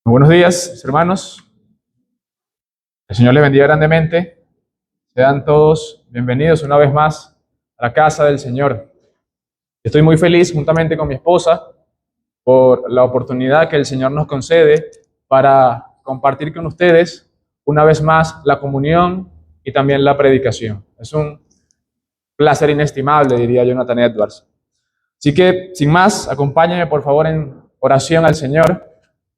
Muy buenos días, hermanos. El Señor les bendiga grandemente. Sean todos bienvenidos una vez más a la casa del Señor. Estoy muy feliz juntamente con mi esposa por la oportunidad que el Señor nos concede para compartir con ustedes una vez más la comunión y también la predicación. Es un placer inestimable, diría Jonathan Edwards. Así que, sin más, acompáñenme por favor en oración al Señor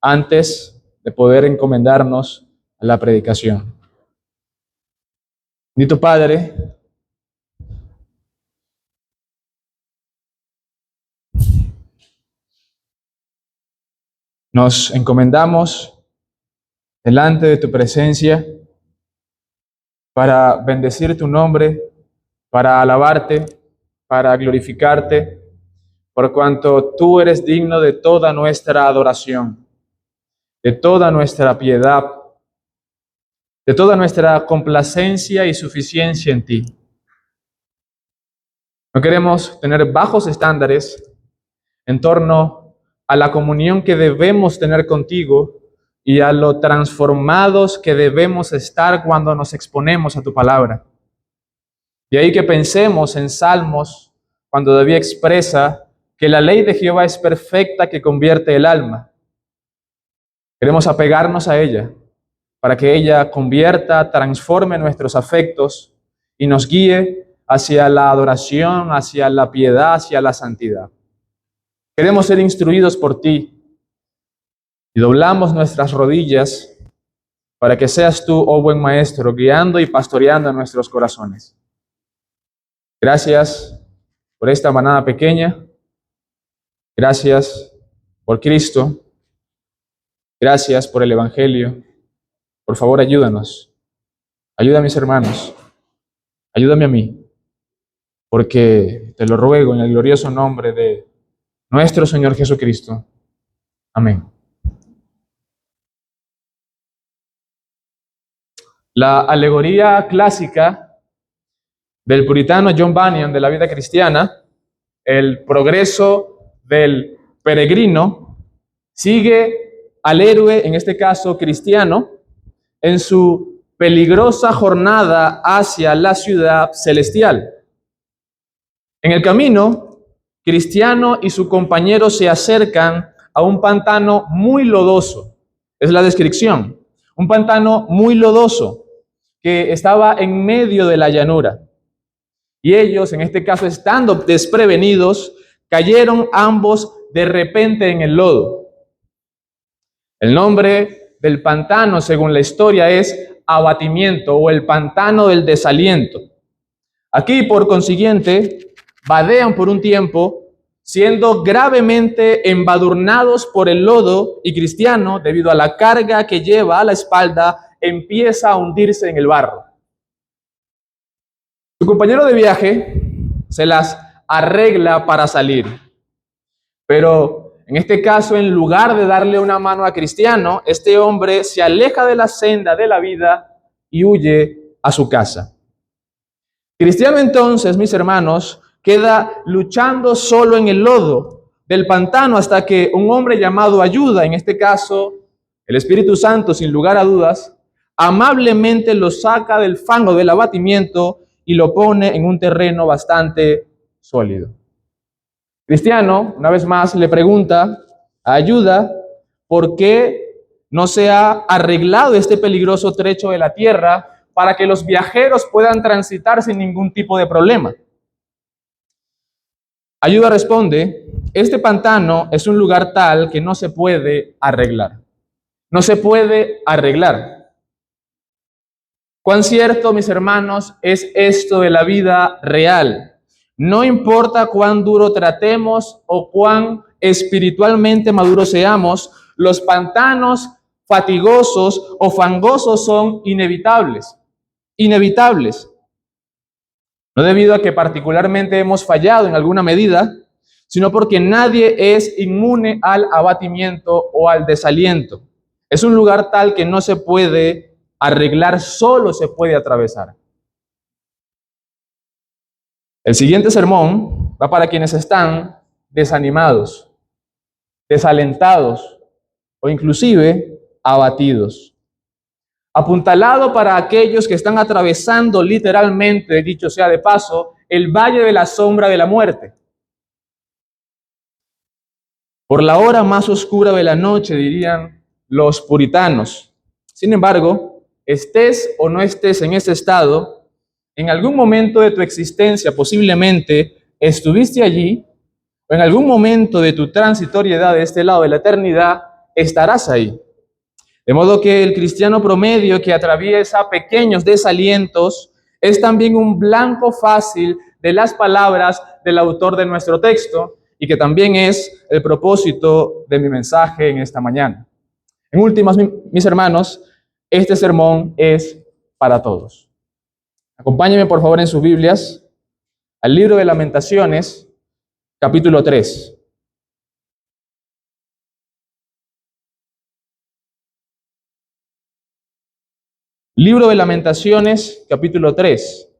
antes de poder encomendarnos a la predicación. Bendito Padre, nos encomendamos delante de tu presencia para bendecir tu nombre, para alabarte, para glorificarte, por cuanto tú eres digno de toda nuestra adoración, de toda nuestra piedad, de toda nuestra complacencia y suficiencia en ti. No queremos tener bajos estándares en torno a la comunión que debemos tener contigo y a lo transformados que debemos estar cuando nos exponemos a tu palabra. De ahí que pensemos en Salmos, cuando David expresa que la ley de Jehová es perfecta, que convierte el alma. Queremos apegarnos a ella para que ella convierta, transforme nuestros afectos y nos guíe hacia la adoración, hacia la piedad, hacia la santidad. Queremos ser instruidos por ti y doblamos nuestras rodillas para que seas tú, oh buen Maestro, guiando y pastoreando nuestros corazones. Gracias por esta manada pequeña. Gracias por Cristo. Gracias por el Evangelio. Por favor, ayúdanos. Ayuda a mis hermanos. Ayúdame a mí. Porque te lo ruego en el glorioso nombre de nuestro Señor Jesucristo. Amén. La alegoría clásica del puritano John Bunyan de la vida cristiana, el progreso del peregrino, sigue al héroe, en este caso cristiano, en su peligrosa jornada hacia la ciudad celestial. En el camino, Cristiano y su compañero se acercan a un pantano muy lodoso. Es la descripción. Un pantano muy lodoso que estaba en medio de la llanura. Y ellos, en este caso, estando desprevenidos, cayeron ambos de repente en el lodo. El nombre del pantano, según la historia, es abatimiento o el pantano del desaliento. Aquí, por consiguiente, vadean por un tiempo, siendo gravemente embadurnados por el lodo, y Cristiano, debido a la carga que lleva a la espalda, empieza a hundirse en el barro. Su compañero de viaje se las arregla para salir, pero en este caso, en lugar de darle una mano a Cristiano, este hombre se aleja de la senda de la vida y huye a su casa. Cristiano entonces, mis hermanos, queda luchando solo en el lodo del pantano hasta que un hombre llamado Ayuda, en este caso el Espíritu Santo, sin lugar a dudas, amablemente lo saca del fango del abatimiento y lo pone en un terreno bastante sólido. Cristiano, una vez más, le pregunta a Ayuda por qué no se ha arreglado este peligroso trecho de la tierra para que los viajeros puedan transitar sin ningún tipo de problema. Ayuda responde, este pantano es un lugar tal que no se puede arreglar. No se puede arreglar. Cuán cierto, mis hermanos, es esto de la vida real. No importa cuán duro tratemos o cuán espiritualmente maduros seamos, los pantanos fatigosos o fangosos son inevitables. Inevitables. No debido a que particularmente hemos fallado en alguna medida, sino porque nadie es inmune al abatimiento o al desaliento. Es un lugar tal que no se puede arreglar, solo se puede atravesar. El siguiente sermón va para quienes están desanimados, desalentados o inclusive abatidos. Apuntalado para aquellos que están atravesando literalmente, dicho sea de paso, el valle de la sombra de la muerte. Por la hora más oscura de la noche, dirían los puritanos. Sin embargo, estés o no estés en ese estado, en algún momento de tu existencia posiblemente estuviste allí, o en algún momento de tu transitoriedad de este lado de la eternidad, estarás ahí. De modo que el cristiano promedio que atraviesa pequeños desalientos es también un blanco fácil de las palabras del autor de nuestro texto y que también es el propósito de mi mensaje en esta mañana. En últimas, mis hermanos, este sermón es para todos. Acompáñenme por favor en sus Biblias al libro de Lamentaciones, capítulo 3. Libro de Lamentaciones, capítulo 3.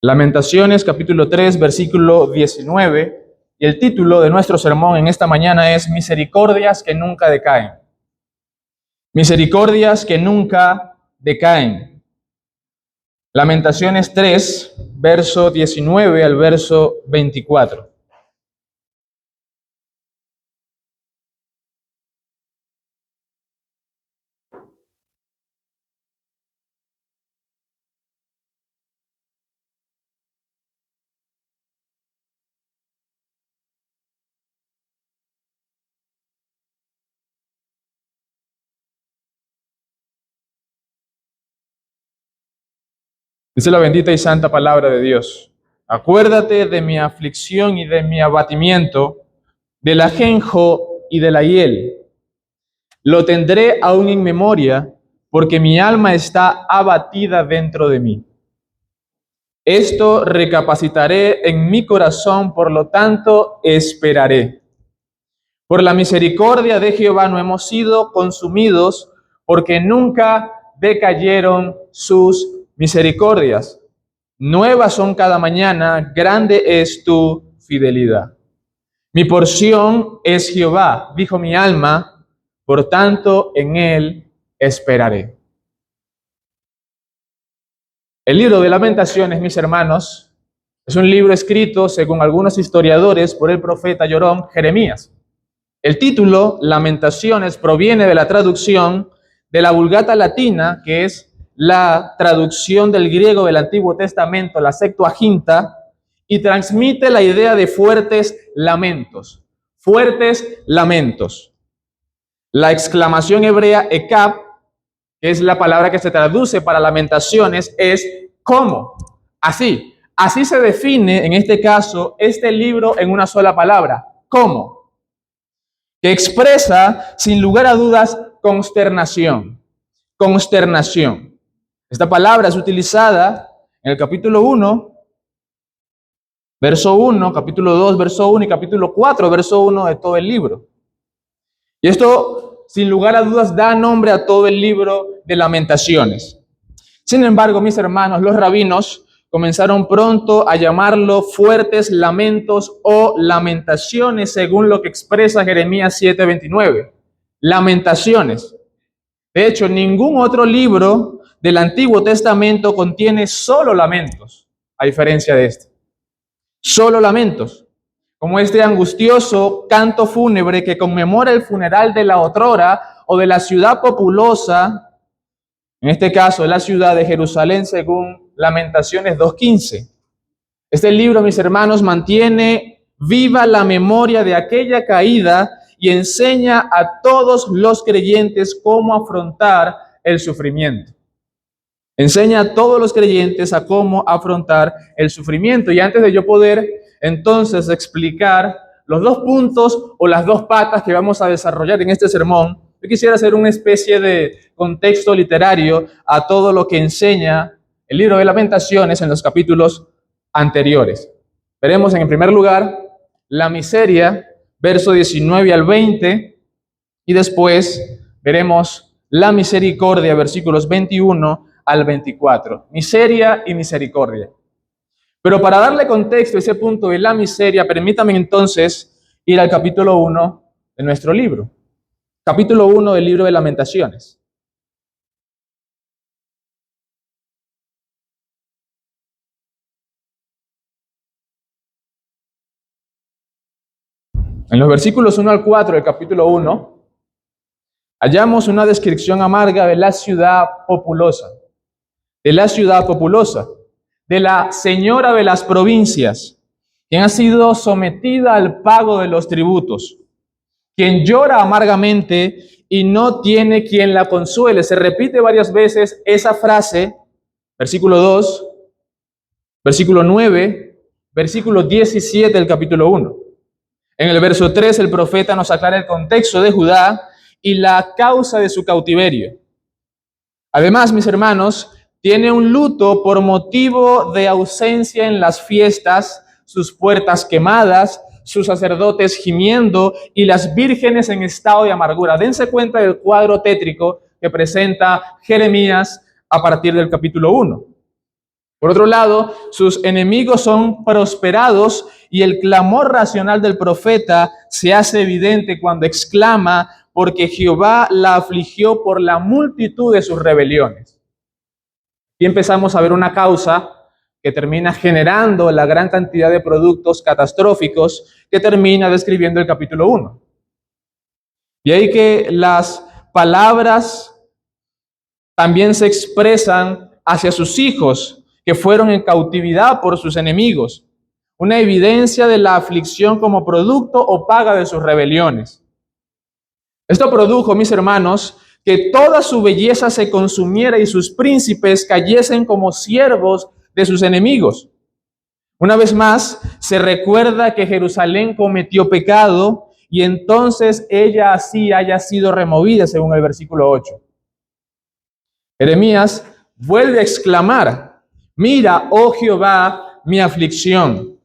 Lamentaciones, capítulo 3, versículo 19. Y el título de nuestro sermón en esta mañana es Misericordias que nunca decaen. Misericordias que nunca decaen. Lamentaciones 3, verso 19 al verso 24. Dice la bendita y santa palabra de Dios. Acuérdate de mi aflicción y de mi abatimiento, del ajenjo y de la hiel. Lo tendré aún en memoria, porque mi alma está abatida dentro de mí. Esto recapacitaré en mi corazón, por lo tanto esperaré. Por la misericordia de Jehová no hemos sido consumidos, porque nunca decayeron sus misericordias. Nuevas son cada mañana, grande es tu fidelidad. Mi porción es Jehová, dijo mi alma, por tanto en él esperaré. El libro de Lamentaciones, mis hermanos, es un libro escrito, según algunos historiadores, por el profeta llorón Jeremías. El título, Lamentaciones, proviene de la traducción de la Vulgata latina, que es la traducción del griego del Antiguo Testamento, la Septuaginta, y transmite la idea de fuertes lamentos. Fuertes lamentos. La exclamación hebrea ekab, que es la palabra que se traduce para lamentaciones, es ¿cómo? Así. Así se define, en este caso, este libro en una sola palabra. ¿Cómo? Que expresa, sin lugar a dudas, consternación. Consternación. Esta palabra es utilizada en el capítulo 1, verso 1, capítulo 2, verso 1 y capítulo 4, verso 1 de todo el libro. Y esto, sin lugar a dudas, da nombre a todo el libro de Lamentaciones. Sin embargo, mis hermanos, los rabinos comenzaron pronto a llamarlo fuertes lamentos o lamentaciones, según lo que expresa Jeremías 7:29. Lamentaciones. De hecho, ningún otro libro del Antiguo Testamento contiene solo lamentos, a diferencia de este. Solo lamentos, como este angustioso canto fúnebre que conmemora el funeral de la otrora o de la ciudad populosa, en este caso la ciudad de Jerusalén, según Lamentaciones 2:15. Este libro, mis hermanos, mantiene viva la memoria de aquella caída y enseña a todos los creyentes cómo afrontar el sufrimiento. Enseña a todos los creyentes a cómo afrontar el sufrimiento. Y antes de yo poder entonces explicar los dos puntos o las dos patas que vamos a desarrollar en este sermón, yo quisiera hacer una especie de contexto literario a todo lo que enseña el libro de Lamentaciones en los capítulos anteriores. Veremos en primer lugar la miseria, verso 19 al 20, y después veremos la misericordia, versículos 21 al 24. Miseria y misericordia. Pero para darle contexto a ese punto de la miseria, permítame entonces ir al capítulo 1 de nuestro libro. Capítulo 1 del libro de Lamentaciones. En los versículos 1 al 4 del capítulo 1, hallamos una descripción amarga de la ciudad populosa, de la señora de las provincias, quien ha sido sometida al pago de los tributos, quien llora amargamente y no tiene quien la consuele. Se repite varias veces esa frase, versículo 2, versículo 9, versículo 17 del capítulo 1. En el verso 3 el profeta nos aclara el contexto de Judá y la causa de su cautiverio. Además, mis hermanos, tiene un luto por motivo de ausencia en las fiestas, sus puertas quemadas, sus sacerdotes gimiendo y las vírgenes en estado de amargura. Dense cuenta del cuadro tétrico que presenta Jeremías a partir del capítulo 1. Por otro lado, sus enemigos son prosperados y el clamor racional del profeta se hace evidente cuando exclama, porque Jehová la afligió por la multitud de sus rebeliones. Y empezamos a ver una causa que termina generando la gran cantidad de productos catastróficos que termina describiendo el capítulo 1. Y ahí que las palabras también se expresan hacia sus hijos, que fueron en cautividad por sus enemigos, una evidencia de la aflicción como producto o paga de sus rebeliones. Esto produjo, mis hermanos, que toda su belleza se consumiera y sus príncipes cayesen como siervos de sus enemigos. Una vez más, se recuerda que Jerusalén cometió pecado y entonces ella así haya sido removida, según el versículo 8. Jeremías vuelve a exclamar: mira, oh Jehová, mi aflicción.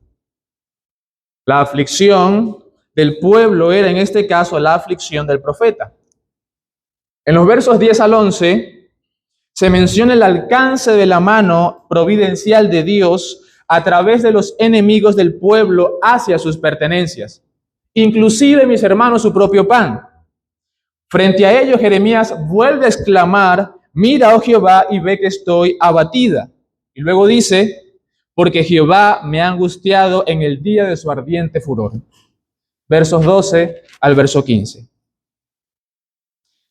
La aflicción del pueblo era en este caso la aflicción del profeta. En los versos 10 al 11 se menciona el alcance de la mano providencial de Dios a través de los enemigos del pueblo hacia sus pertenencias, inclusive, mis hermanos, su propio pan. Frente a ello, Jeremías vuelve a exclamar: mira, oh Jehová, y ve que estoy abatida. Y luego dice: porque Jehová me ha angustiado en el día de su ardiente furor. Versos 12 al verso 15.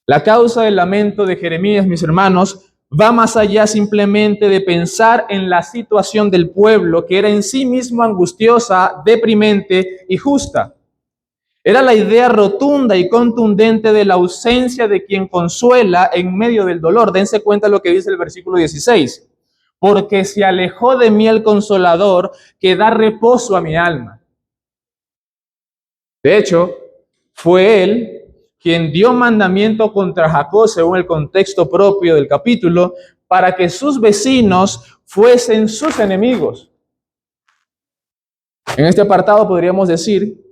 La causa del lamento de Jeremías, mis hermanos, va más allá simplemente de pensar en la situación del pueblo, que era en sí mismo angustiosa, deprimente y justa. Era la idea rotunda y contundente de la ausencia de quien consuela en medio del dolor. Dense cuenta lo que dice el versículo 16. Porque se alejó de mí el consolador que da reposo a mi alma. De hecho, fue él quien dio mandamiento contra Jacob, según el contexto propio del capítulo, para que sus vecinos fuesen sus enemigos. En este apartado podríamos decir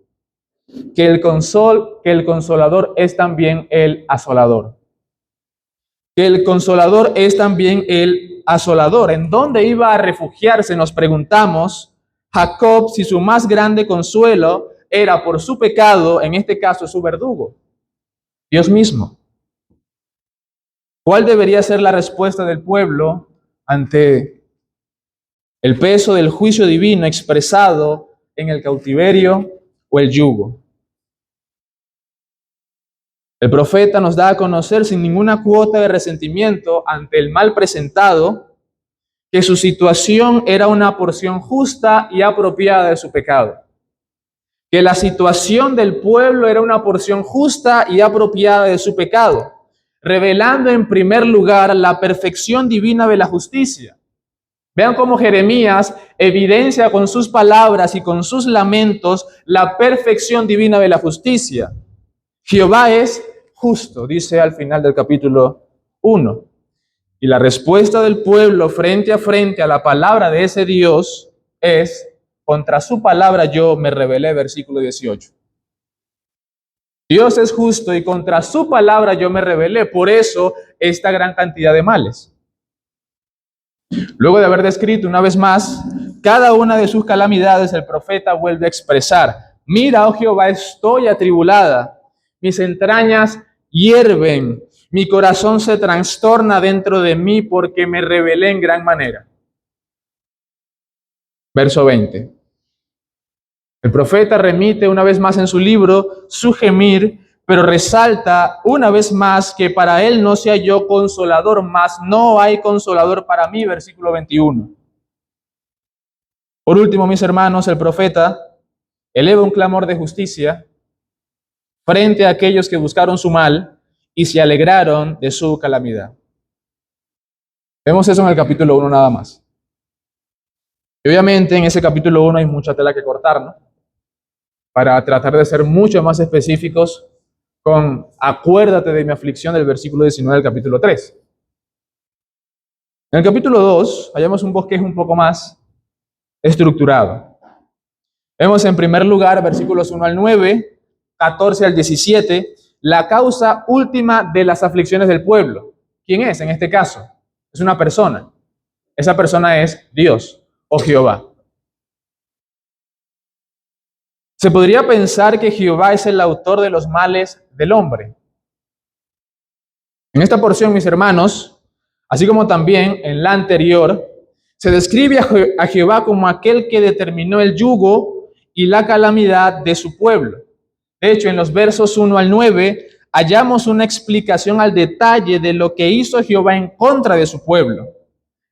que el consolador es también el asolador. Que el consolador es también el asolador. ¿En dónde iba a refugiarse? Nos preguntamos Jacob si su más grande consuelo era por su pecado, en este caso su verdugo, Dios mismo. ¿Cuál debería ser la respuesta del pueblo ante el peso del juicio divino expresado en el cautiverio o el yugo? El profeta nos da a conocer sin ninguna cuota de resentimiento ante el mal presentado que su situación era una porción justa y apropiada de su pecado. Que la situación del pueblo era una porción justa y apropiada de su pecado, revelando en primer lugar la perfección divina de la justicia. Vean cómo Jeremías evidencia con sus palabras y con sus lamentos la perfección divina de la justicia. Jehová es justo, dice al final del capítulo 1. Y la respuesta del pueblo frente a la palabra de ese Dios es: contra su palabra yo me rebelé, versículo 18. Dios es justo y contra su palabra yo me rebelé, por eso esta gran cantidad de males. Luego de haber descrito una vez más cada una de sus calamidades, el profeta vuelve a expresar: mira, oh Jehová, estoy atribulada, mis entrañas hierven, mi corazón se trastorna dentro de mí porque me rebelé en gran manera. Verso 20. El profeta remite una vez más en su libro su gemir, pero resalta una vez más que para él no se halló consolador, mas no hay consolador para mí, versículo 21. Por último, mis hermanos, el profeta eleva un clamor de justicia frente a aquellos que buscaron su mal y se alegraron de su calamidad. Vemos eso en el capítulo 1 nada más. Y obviamente en ese capítulo 1 hay mucha tela que cortar, ¿no? Para tratar de ser mucho más específicos con acuérdate de mi aflicción del versículo 19 del capítulo 3. En el capítulo 2 hallamos un bosquejo un poco más estructurado. Vemos en primer lugar versículos 1 al 9, 14 al 17, la causa última de las aflicciones del pueblo. ¿Quién es en este caso? Es una persona. Esa persona es Dios o Jehová. Se podría pensar que Jehová es el autor de los males del hombre. En esta porción, mis hermanos, así como también en la anterior, se describe a Jehová como aquel que determinó el yugo y la calamidad de su pueblo. De hecho, en los versos 1 al 9, hallamos una explicación al detalle de lo que hizo Jehová en contra de su pueblo.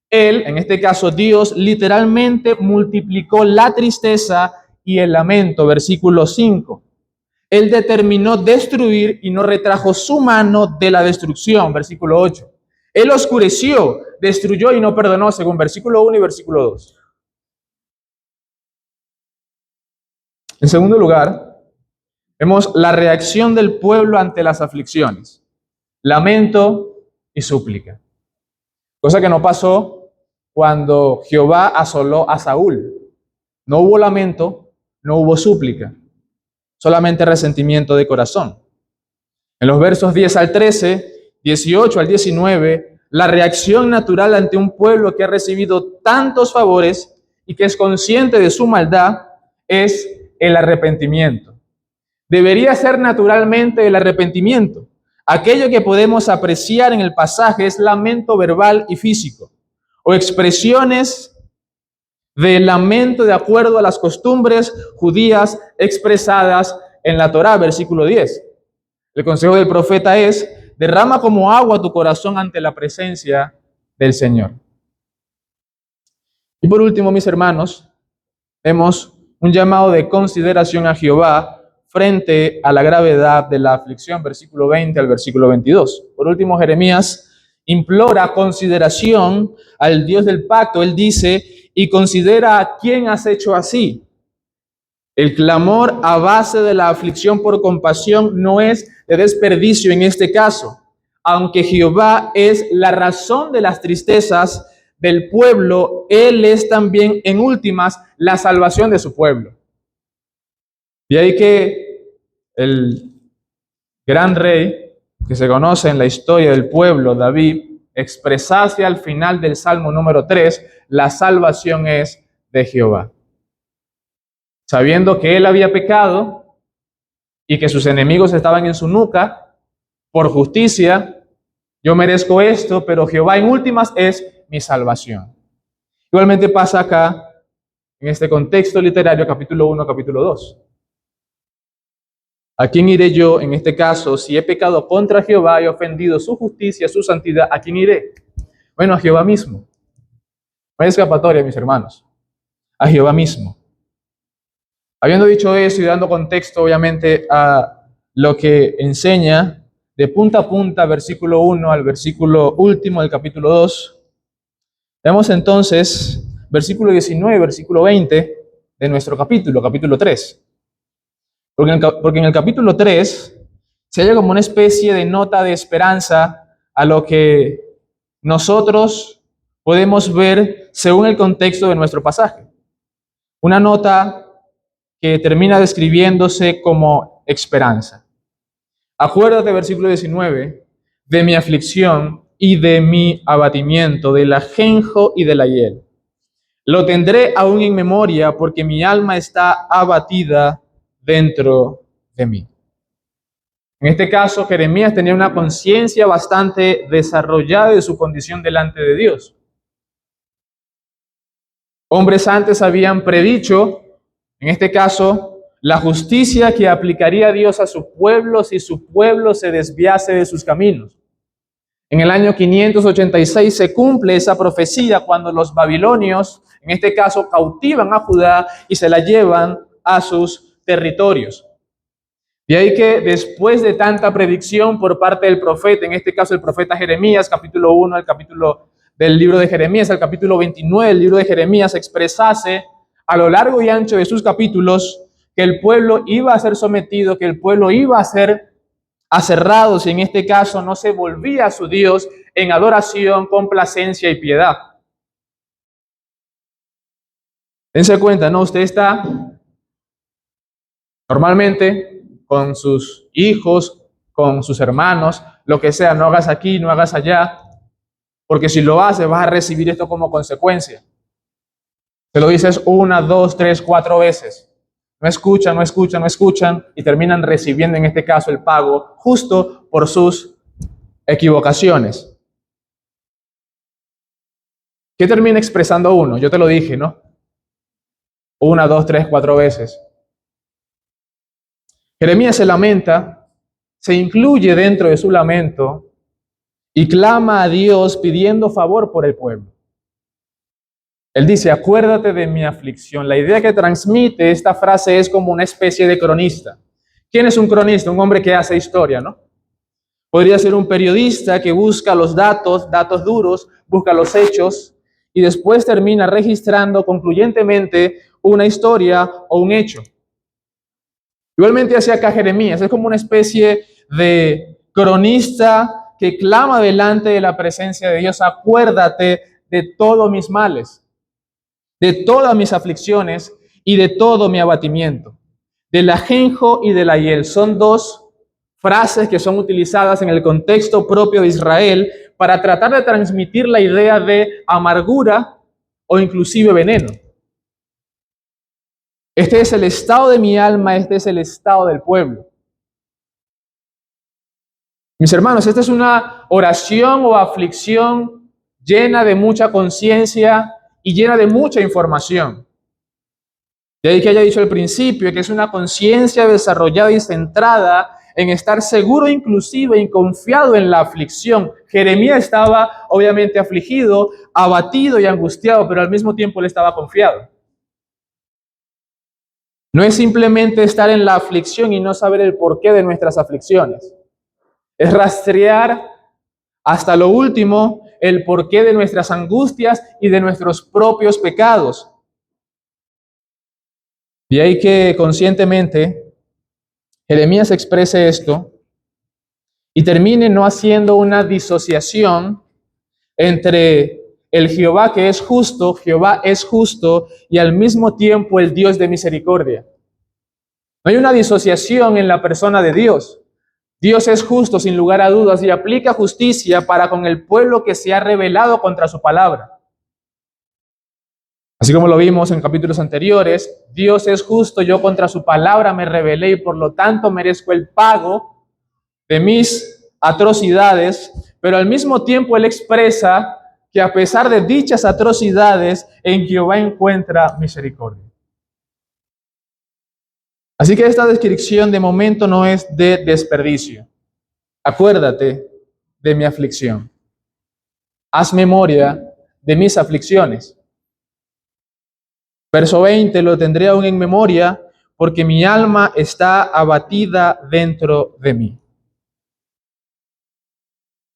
Él, en este caso Dios, literalmente multiplicó la tristeza y el lamento, versículo 5. Él determinó destruir y no retrajo su mano de la destrucción, versículo 8. Él oscureció, destruyó y no perdonó, según versículo 1 y versículo 2. En segundo lugar, vemos la reacción del pueblo ante las aflicciones. Lamento y súplica. Cosa que no pasó cuando Jehová asoló a Saúl. No hubo lamento, no hubo súplica, solamente resentimiento de corazón. En los versos 10 al 13, 18 al 19, la reacción natural ante un pueblo que ha recibido tantos favores y que es consciente de su maldad es el arrepentimiento. Debería ser naturalmente el arrepentimiento. Aquello que podemos apreciar en el pasaje es lamento verbal y físico, o expresiones de lamento de acuerdo a las costumbres judías expresadas en la Torá, versículo 10. El consejo del profeta es: derrama como agua tu corazón ante la presencia del Señor. Y por último, mis hermanos, vemos un llamado de consideración a Jehová frente a la gravedad de la aflicción, versículo 20 al versículo 22. Por último, Jeremías implora consideración al Dios del pacto. Él dice: y considera a quién has hecho así. El clamor a base de la aflicción por compasión no es de desperdicio en este caso. Aunque Jehová es la razón de las tristezas del pueblo, Él es también en últimas la salvación de su pueblo. Y ahí que el gran rey que se conoce en la historia del pueblo, David, expresase al final del Salmo número 3, la salvación es de Jehová. Sabiendo que él había pecado y que sus enemigos estaban en su nuca, por justicia, yo merezco esto, pero Jehová en últimas es mi salvación. Igualmente pasa acá, en este contexto literario, capítulo 1, capítulo 2. ¿A quién iré yo en este caso? Si he pecado contra Jehová y ofendido su justicia, su santidad, ¿a quién iré? Bueno, a Jehová mismo. No hay escapatoria, mis hermanos. A Jehová mismo. Habiendo dicho eso y dando contexto, obviamente, a lo que enseña de punta a punta, versículo 1 al versículo último del capítulo 2, vemos entonces versículo 19 y versículo 20 de nuestro capítulo 3. Porque en el capítulo 3 se halla como una especie de nota de esperanza a lo que nosotros podemos ver según el contexto de nuestro pasaje. Una nota que termina describiéndose como esperanza. Acuérdate, versículo 19, de mi aflicción y de mi abatimiento, del ajenjo y de la hiel. Lo tendré aún en memoria porque mi alma está abatida dentro de mí. En este caso, Jeremías tenía una conciencia bastante desarrollada de su condición delante de Dios. Hombres antes habían predicho, en este caso, la justicia que aplicaría Dios a su pueblo si su pueblo se desviase de sus caminos. En el año 586 se cumple esa profecía cuando los babilonios, en este caso, cautivan a Judá y se la llevan a sus territorios. De ahí que después de tanta predicción por parte del profeta, en este caso el profeta Jeremías, capítulo 1, el capítulo del libro de Jeremías, el capítulo 29 del libro de Jeremías, expresase a lo largo y ancho de sus capítulos que el pueblo iba a ser sometido, que el pueblo iba a ser aserrado si en este caso no se volvía a su Dios en adoración, complacencia y piedad. Dense cuenta, ¿no? Usted está normalmente con sus hijos, con sus hermanos, lo que sea, no hagas aquí, no hagas allá, porque si lo haces vas a recibir esto como consecuencia. Te lo dices 1, 2, 3, 4 veces. No escuchan, no escuchan, no escuchan y terminan recibiendo en este caso el pago justo por sus equivocaciones. ¿Qué termina expresando uno? Yo te lo dije, ¿no? 1, 2, 3, 4 veces. Jeremías se lamenta, se incluye dentro de su lamento y clama a Dios pidiendo favor por el pueblo. Él dice, acuérdate de mi aflicción. La idea que transmite esta frase es como una especie de cronista. ¿Quién es un cronista? Un hombre que hace historia, ¿no? Podría ser un periodista que busca los datos duros, busca los hechos y después termina registrando concluyentemente una historia o un hecho. Igualmente hacia acá Jeremías, es como una especie de cronista que clama delante de la presencia de Dios, acuérdate de todos mis males, de todas mis aflicciones y de todo mi abatimiento, del ajenjo y de la hiel. Son dos frases que son utilizadas en el contexto propio de Israel para tratar de transmitir la idea de amargura o inclusive veneno. Este es el estado de mi alma, este es el estado del pueblo. Mis hermanos, esta es una oración o aflicción llena de mucha conciencia y llena de mucha información. De ahí que haya dicho al principio que es una conciencia desarrollada y centrada en estar seguro inclusive y confiado en la aflicción. Jeremías estaba obviamente afligido, abatido y angustiado, pero al mismo tiempo él estaba confiado. No es simplemente estar en la aflicción y no saber el porqué de nuestras aflicciones. Es rastrear hasta lo último el porqué de nuestras angustias y de nuestros propios pecados. De ahí que conscientemente Jeremías exprese esto y termine no haciendo una disociación entre el Jehová que es justo, Jehová es justo y al mismo tiempo el Dios de misericordia. No hay una disociación en la persona de Dios. Dios es justo sin lugar a dudas y aplica justicia para con el pueblo que se ha rebelado contra su palabra. Así como lo vimos en capítulos anteriores, Dios es justo, yo contra su palabra me rebelé y por lo tanto merezco el pago de mis atrocidades, pero al mismo tiempo Él expresa que a pesar de dichas atrocidades, en Jehová encuentra misericordia. Así que esta descripción de momento no es de desperdicio. Acuérdate de mi aflicción. Haz memoria de mis aflicciones. Verso 20, lo tendré aún en memoria porque mi alma está abatida dentro de mí.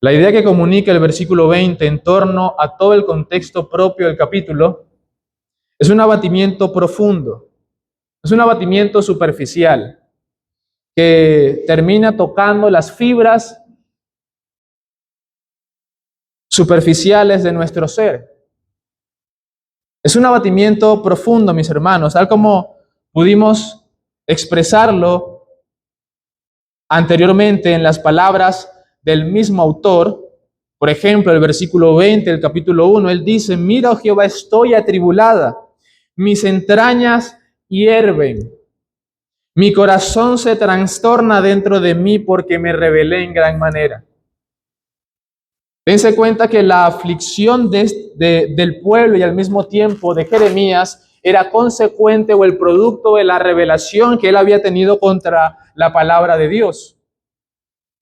La idea que comunica el versículo 20 en torno a todo el contexto propio del capítulo es un abatimiento profundo, es un abatimiento superficial que termina tocando las fibras superficiales de nuestro ser. Es un abatimiento profundo, mis hermanos, tal como pudimos expresarlo Anteriormente, en las palabras del mismo autor, por ejemplo, el versículo 20 del capítulo 1, él dice: mira, oh Jehová, estoy atribulada, mis entrañas hierven, mi corazón se trastorna dentro de mí porque me rebelé en gran manera. Dense cuenta que la aflicción del pueblo y al mismo tiempo de Jeremías era consecuente o el producto de la revelación que él había tenido contra la palabra de Dios.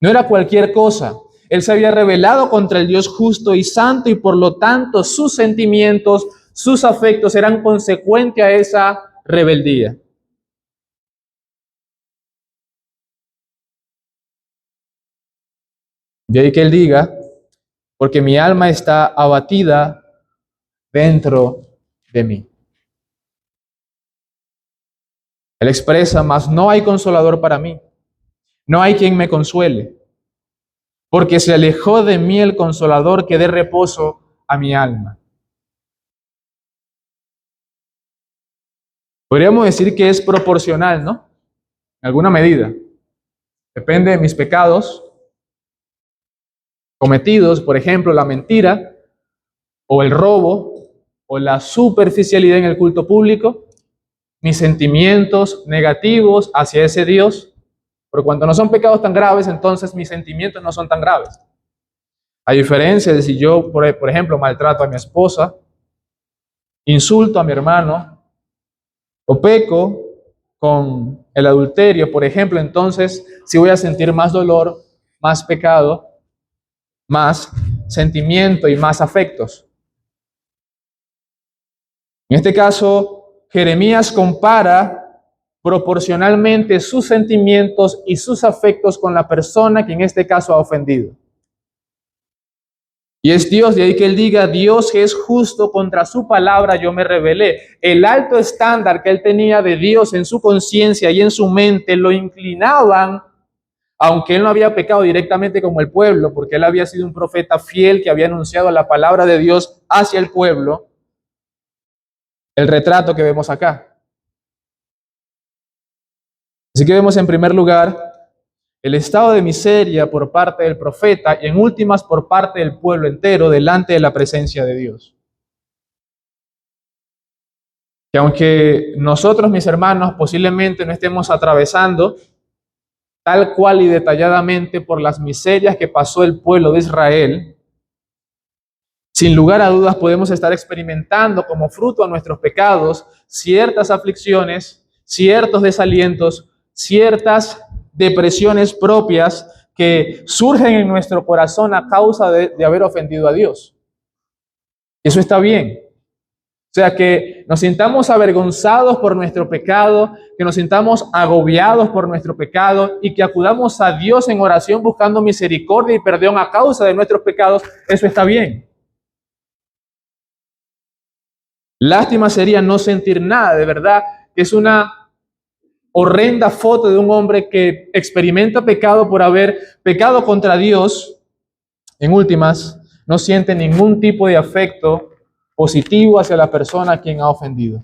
No era cualquier cosa. Él se había rebelado contra el Dios justo y santo y por lo tanto sus sentimientos, sus afectos eran consecuentes a esa rebeldía. De ahí que él diga: porque mi alma está abatida dentro de mí. Él expresa: mas no hay consolador para mí, no hay quien me consuele, porque se alejó de mí el consolador que dé reposo a mi alma. Podríamos decir que es proporcional, ¿no? En alguna medida. Depende de mis pecados cometidos, por ejemplo, la mentira, o el robo, o la superficialidad en el culto público, mis sentimientos negativos hacia ese Dios. Pero cuando no son pecados tan graves, entonces mis sentimientos no son tan graves. A diferencia de si yo, por ejemplo, maltrato a mi esposa, insulto a mi hermano, o peco con el adulterio, por ejemplo, entonces sí voy a sentir más dolor, más pecado, más sentimiento y más afectos. En este caso, Jeremías compara proporcionalmente sus sentimientos y sus afectos con la persona que en este caso ha ofendido. Y es Dios, de ahí que él diga: Dios que es justo, contra su palabra yo me rebelé. El alto estándar que él tenía de Dios en su conciencia y en su mente lo inclinaban, aunque él no había pecado directamente como el pueblo, porque él había sido un profeta fiel que había anunciado la palabra de Dios hacia el pueblo, el retrato que vemos acá. Así que vemos en primer lugar el estado de miseria por parte del profeta y en últimas por parte del pueblo entero delante de la presencia de Dios. Que aunque nosotros, mis hermanos, posiblemente no estemos atravesando tal cual y detalladamente por las miserias que pasó el pueblo de Israel, sin lugar a dudas podemos estar experimentando como fruto a nuestros pecados ciertas aflicciones, ciertos desalientos, ciertas depresiones propias que surgen en nuestro corazón a causa de haber ofendido a Dios. Eso está bien. O sea, que nos sintamos avergonzados por nuestro pecado, que nos sintamos agobiados por nuestro pecado y que acudamos a Dios en oración buscando misericordia y perdón a causa de nuestros pecados, eso está bien. Lástima sería no sentir nada, de verdad, que es una horrenda foto de un hombre que experimenta pecado por haber pecado contra Dios. En últimas, no siente ningún tipo de afecto positivo hacia la persona a quien ha ofendido.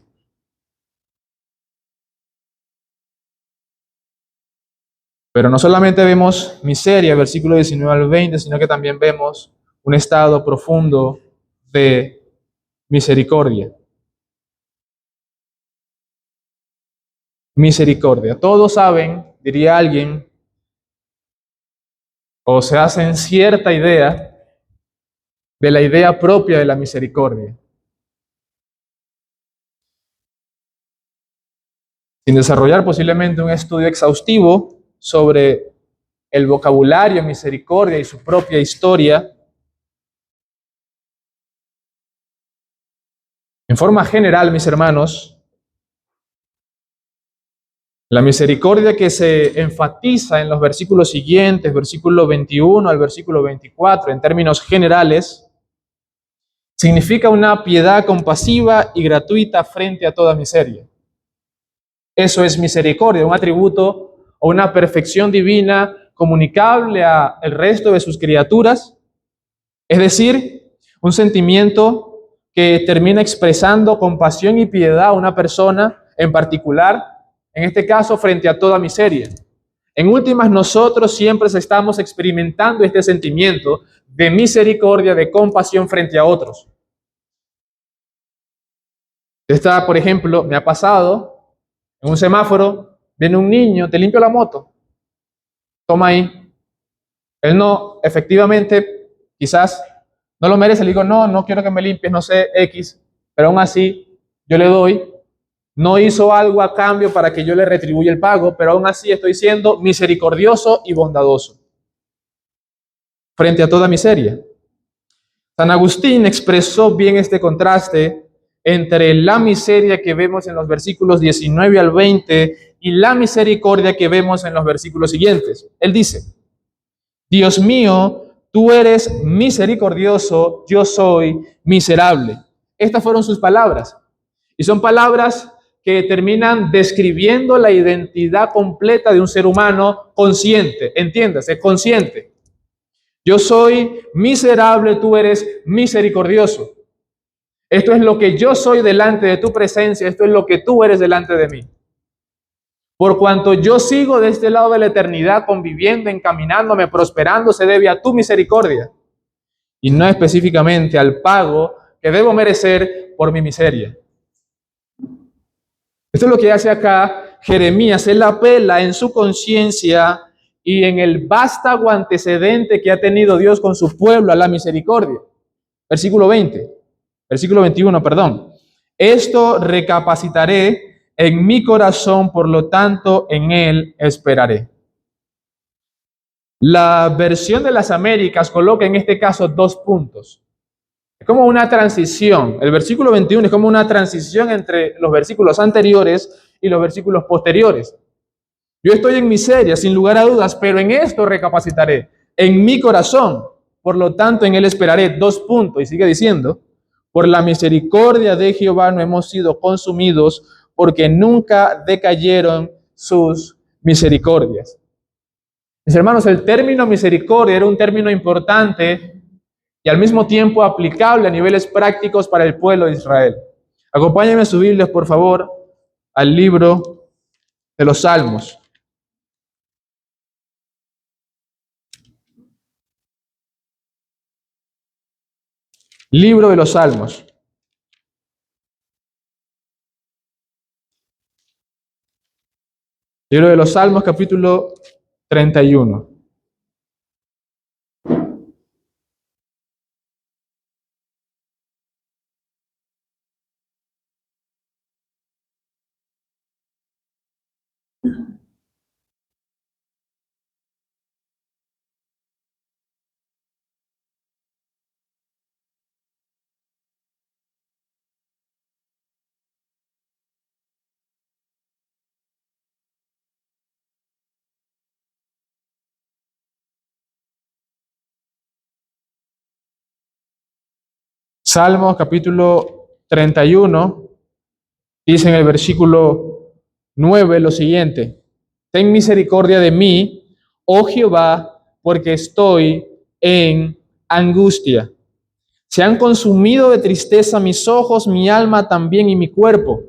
Pero no solamente vemos miseria, versículo 19 al 20, sino que también vemos un estado profundo de misericordia. Misericordia. Todos saben, diría alguien, o se hacen cierta idea de la idea propia de la misericordia. Sin desarrollar posiblemente un estudio exhaustivo sobre el vocabulario misericordia y su propia historia, en forma general, mis hermanos, la misericordia que se enfatiza en los versículos siguientes, versículo 21 al versículo 24, en términos generales, significa una piedad compasiva y gratuita frente a toda miseria. Eso es misericordia, un atributo o una perfección divina comunicable al resto de sus criaturas, es decir, un sentimiento que termina expresando compasión y piedad a una persona en particular, en este caso frente a toda miseria. En últimas, nosotros siempre estamos experimentando este sentimiento de misericordia, de compasión frente a otros. Por ejemplo, me ha pasado en un semáforo, viene un niño, te limpio la moto, toma ahí. Él no, efectivamente, quizás no lo merece, le digo, no, no quiero que me limpies, no sé, X, pero aún así yo le doy. No hizo algo a cambio para que yo le retribuya el pago, pero aún así estoy siendo misericordioso y bondadoso frente a toda miseria. San Agustín expresó bien este contraste entre la miseria que vemos en los versículos 19 al 20 y la misericordia que vemos en los versículos siguientes. Él dice, Dios mío, tú eres misericordioso, yo soy miserable. Estas fueron sus palabras. Y son palabras que terminan describiendo la identidad completa de un ser humano consciente. Entiéndase, consciente. Yo soy miserable, tú eres misericordioso. Esto es lo que yo soy delante de tu presencia, esto es lo que tú eres delante de mí. Por cuanto yo sigo de este lado de la eternidad, conviviendo, encaminándome, prosperando, se debe a tu misericordia y no específicamente al pago que debo merecer por mi miseria. Esto es lo que hace acá Jeremías. Él apela en su conciencia y en el vástago antecedente que ha tenido Dios con su pueblo a la misericordia. Versículo 21, perdón. Esto recapacitaré en mi corazón, por lo tanto, en él esperaré. La versión de las Américas coloca en este caso 2 puntos. Es como una transición. El versículo 21 es como una transición entre los versículos anteriores y los versículos posteriores. Yo estoy en miseria, sin lugar a dudas, pero en esto recapacitaré, en mi corazón. Por lo tanto, en él esperaré. 2 puntos. Y sigue diciendo, por la misericordia de Jehová no hemos sido consumidos, porque nunca decayeron sus misericordias. Mis hermanos, el término misericordia era un término importante y al mismo tiempo aplicable a niveles prácticos para el pueblo de Israel. Acompáñenme a sus Biblias, por favor, al libro de los Salmos. Libro de los Salmos. Libro de los Salmos, capítulo 31. Salmos, capítulo 31, dice en el versículo 9 lo siguiente: ten misericordia de mí, oh Jehová, porque estoy en angustia. Se han consumido de tristeza mis ojos, mi alma también y mi cuerpo,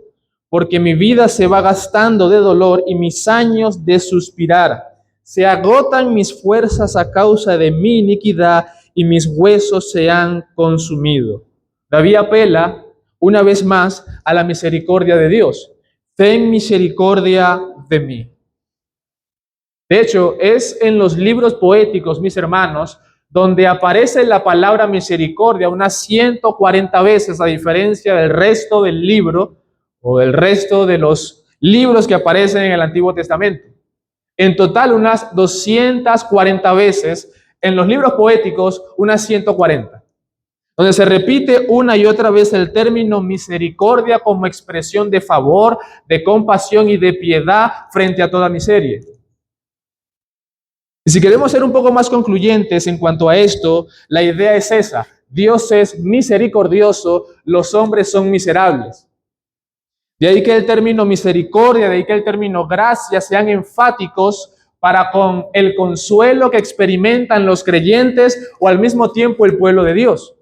porque mi vida se va gastando de dolor y mis años de suspirar. Se agotan mis fuerzas a causa de mi iniquidad y mis huesos se han consumido. David apela una vez más a la misericordia de Dios. Ten misericordia de mí. De hecho, es en los libros poéticos, mis hermanos, donde aparece la palabra misericordia unas 140 veces, a diferencia del resto del libro o del resto de los libros que aparecen en el Antiguo Testamento. En total, unas 240 veces, en los libros poéticos, unas 140, donde se repite una y otra vez el término misericordia como expresión de favor, de compasión y de piedad frente a toda miseria. Y si queremos ser un poco más concluyentes en cuanto a esto, la idea es esa: Dios es misericordioso, los hombres son miserables. De ahí que el término misericordia, de ahí que el término gracia sean enfáticos para con el consuelo que experimentan los creyentes o al mismo tiempo el pueblo de Dios.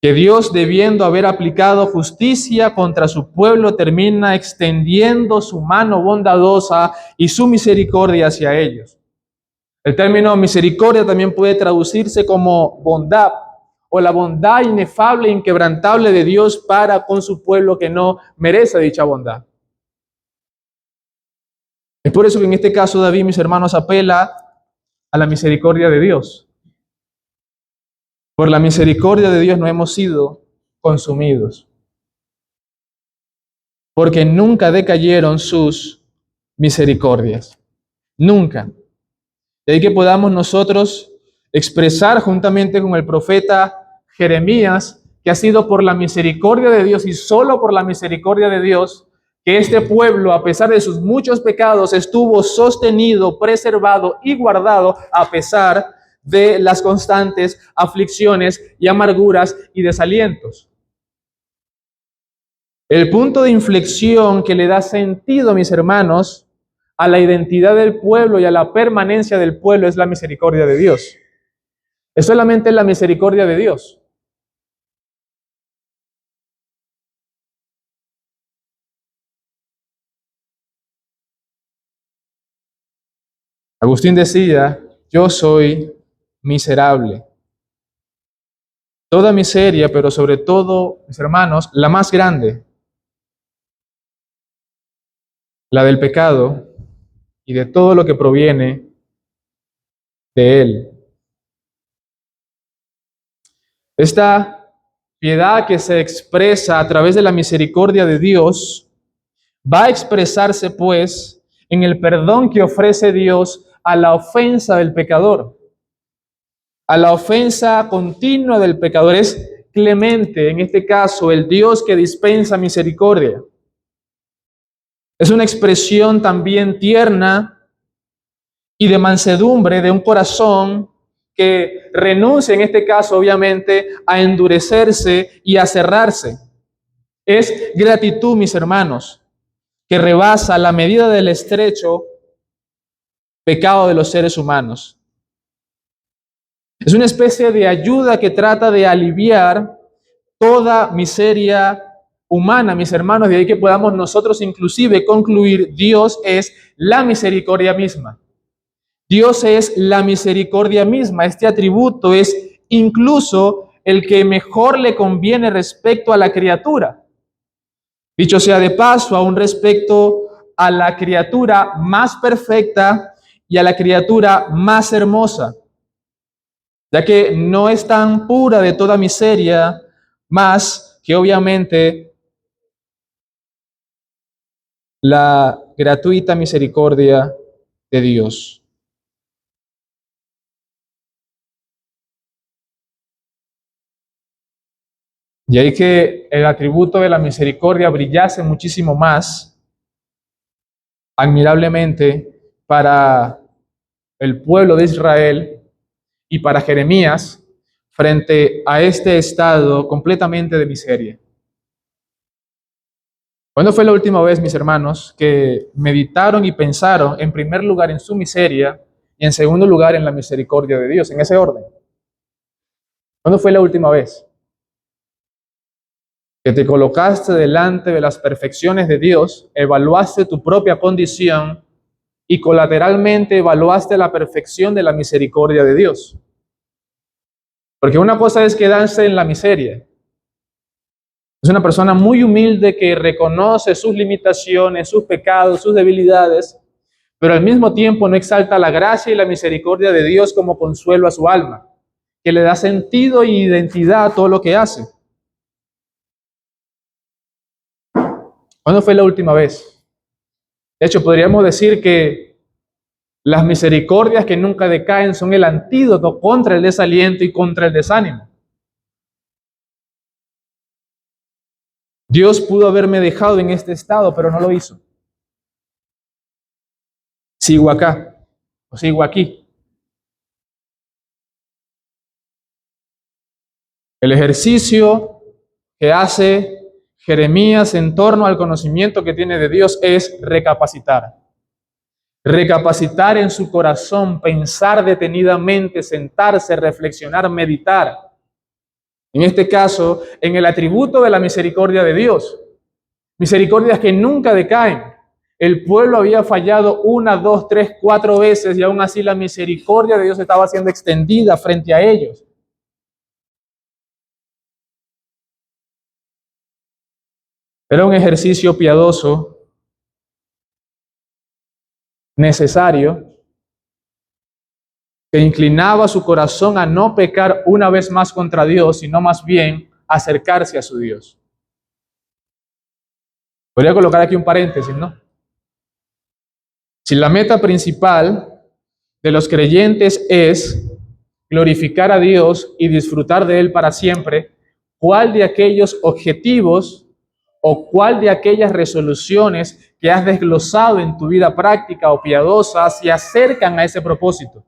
que Dios, debiendo haber aplicado justicia contra su pueblo, termina extendiendo su mano bondadosa y su misericordia hacia ellos. El término misericordia también puede traducirse como bondad, o la bondad inefable e inquebrantable de Dios para con su pueblo que no merece dicha bondad. Es por eso que en este caso David, mis hermanos, apela a la misericordia de Dios. Por la misericordia de Dios no hemos sido consumidos, porque nunca decayeron sus misericordias. Nunca. De ahí que podamos nosotros expresar juntamente con el profeta Jeremías que ha sido por la misericordia de Dios y solo por la misericordia de Dios que este pueblo, a pesar de sus muchos pecados, estuvo sostenido, preservado y guardado a pesar de las constantes aflicciones y amarguras y desalientos. El punto de inflexión que le da sentido, mis hermanos, a la identidad del pueblo y a la permanencia del pueblo es la misericordia de Dios. Es solamente la misericordia de Dios. Agustín decía, yo soy miserable. Toda miseria, pero sobre todo, mis hermanos, la más grande, la del pecado y de todo lo que proviene de él. Esta piedad que se expresa a través de la misericordia de Dios va a expresarse, pues, en el perdón que ofrece Dios a la ofensa del pecador, a la ofensa continua del pecador. Es clemente, en este caso, el Dios que dispensa misericordia. Es una expresión también tierna y de mansedumbre de un corazón que renuncia, en este caso, obviamente, a endurecerse y a cerrarse. Es gratitud, mis hermanos, que rebasa la medida del estrecho pecado de los seres humanos. Es una especie de ayuda que trata de aliviar toda miseria humana, mis hermanos, de ahí que podamos nosotros inclusive concluir, Dios es la misericordia misma. Dios es la misericordia misma. Este atributo es incluso el que mejor le conviene respecto a la criatura. Dicho sea de paso, aún respecto a la criatura más perfecta y a la criatura más hermosa, ya que no es tan pura de toda miseria, más que obviamente la gratuita misericordia de Dios. Y ahí que el atributo de la misericordia brillase muchísimo más admirablemente para el pueblo de Israel y para Jeremías frente a este estado completamente de miseria. ¿Cuándo fue la última vez, mis hermanos, que meditaron y pensaron en primer lugar en su miseria y en segundo lugar en la misericordia de Dios, en ese orden? ¿Cuándo fue la última vez que te colocaste delante de las perfecciones de Dios, evaluaste tu propia condición y colateralmente evaluaste la perfección de la misericordia de Dios? Porque una cosa es quedarse en la miseria. Es una persona muy humilde que reconoce sus limitaciones, sus pecados, sus debilidades, pero al mismo tiempo no exalta la gracia y la misericordia de Dios como consuelo a su alma, que le da sentido e identidad a todo lo que hace. ¿Cuándo fue la última vez? De hecho, podríamos decir que las misericordias que nunca decaen son el antídoto contra el desaliento y contra el desánimo. Dios pudo haberme dejado en este estado, pero no lo hizo. Sigo acá, o sigo aquí. El ejercicio que hace Jeremías en torno al conocimiento que tiene de Dios es recapacitar. Recapacitar en su corazón, pensar detenidamente, sentarse, reflexionar, meditar En este caso, en el atributo de la misericordia de Dios. Misericordias que nunca decaen. El pueblo había fallado 1, 2, 3, 4 veces y aún así la misericordia de Dios estaba siendo extendida frente a ellos. Era un ejercicio piadoso, necesario, que inclinaba su corazón a no pecar una vez más contra Dios, sino más bien acercarse a su Dios. Podría colocar aquí un paréntesis, ¿no? Si la meta principal de los creyentes es glorificar a Dios y disfrutar de Él para siempre, ¿cuál de aquellos objetivos o cuál de aquellas resoluciones que has desglosado en tu vida práctica o piadosa se acercan a ese propósito?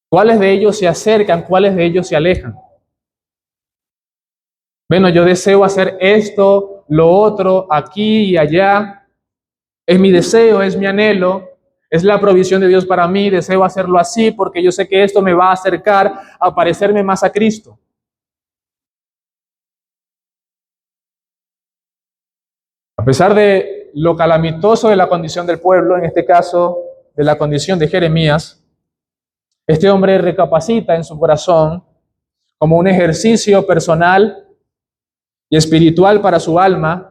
¿Cuáles de ellos se acercan? ¿Cuáles de ellos se alejan? Bueno, yo deseo hacer esto, lo otro, aquí y allá. Es mi deseo, es mi anhelo, es la provisión de Dios para mí. Deseo hacerlo así porque yo sé que esto me va a acercar a parecerme más a Cristo. A pesar de lo calamitoso de la condición del pueblo, en este caso de la condición de Jeremías, este hombre recapacita en su corazón como un ejercicio personal y espiritual para su alma,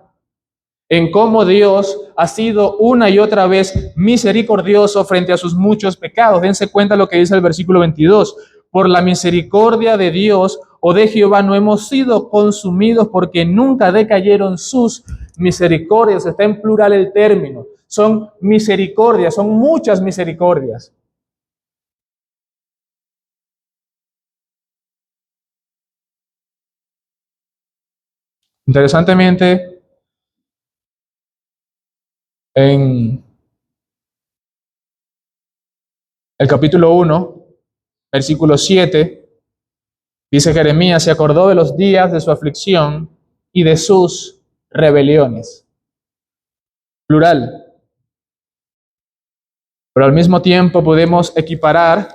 en cómo Dios ha sido una y otra vez misericordioso frente a sus muchos pecados. Dense cuenta lo que dice el versículo 22. Por la misericordia de Dios o de Jehová no hemos sido consumidos porque nunca decayeron sus misericordias. Está en plural el término. Son misericordias, son muchas misericordias. Interesantemente, en el capítulo 1, versículo 7, dice Jeremías, se acordó de los días de su aflicción y de sus rebeliones. Plural. Pero al mismo tiempo podemos equiparar